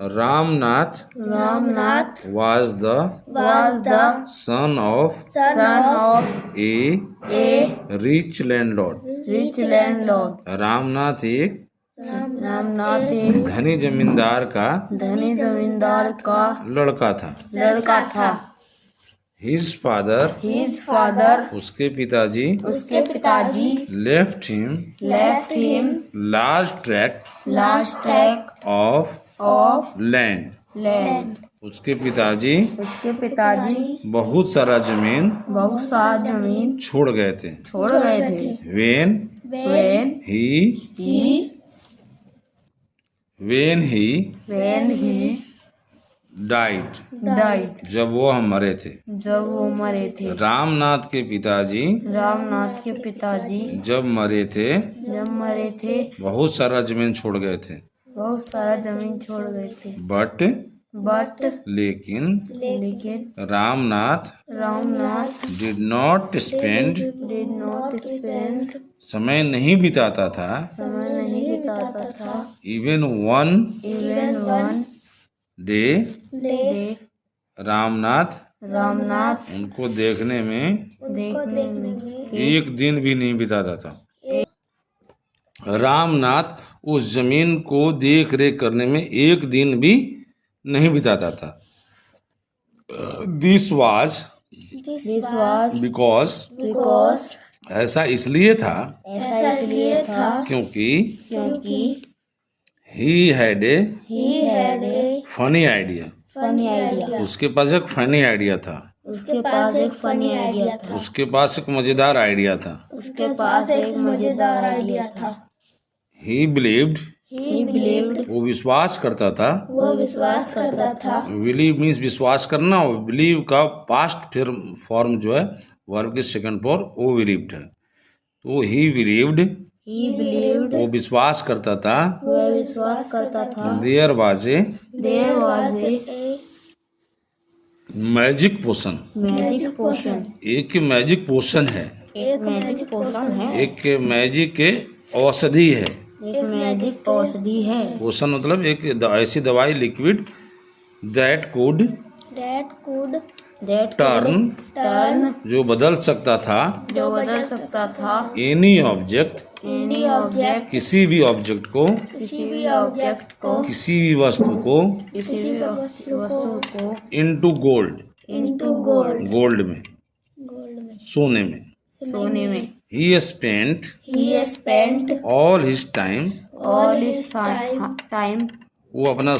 Ramnath was the son of a rich landlord. Ramnath एक धनी जमींदार का लड़का था. His father उसके पिताजी left him large tract of land. उसके पिताजी बहुत सारा जमीन छोड़ गए थे. when he died जब वो मरे थे. रामनाथ के पिताजी जब मरे थे बहुत सारा जमीन छोड़ गए थे. लेकिन रामनाथ did not spend समय नहीं बिताता था even one day रामनाथ उनको देखने में एक दिन भी नहीं बिताता था. रामनाथ उस जमीन को देख रेख करने में एक दिन भी नहीं बिताता था. This was because ऐसा इसलिए था क्योंकि he had a funny idea. उसके पास एक फनी आइडिया था. उसके पास एक मजेदार आइडिया था. He believed वो विश्वास करता था. बिलीव मीन्स विश्वास करना. बिलीव का पास्ट फॉर्म जो है वर्ब के सेकंड फॉर्म वो बिलीव्ड है. तो ही बिलीव्ड वो विश्वास करता था. There was a magic potion. एक मैजिक पोशन है. एक मैजिक औषधि है. पोशन मतलब एक ऐसी दवाई लिक्विड दैट कुड टर्न जो बदल सकता था एनी ऑब्जेक्ट किसी भी ऑब्जेक्ट को किसी भी वस्तु को इनटू गोल्ड में सोने में. He spent all his time वो अपना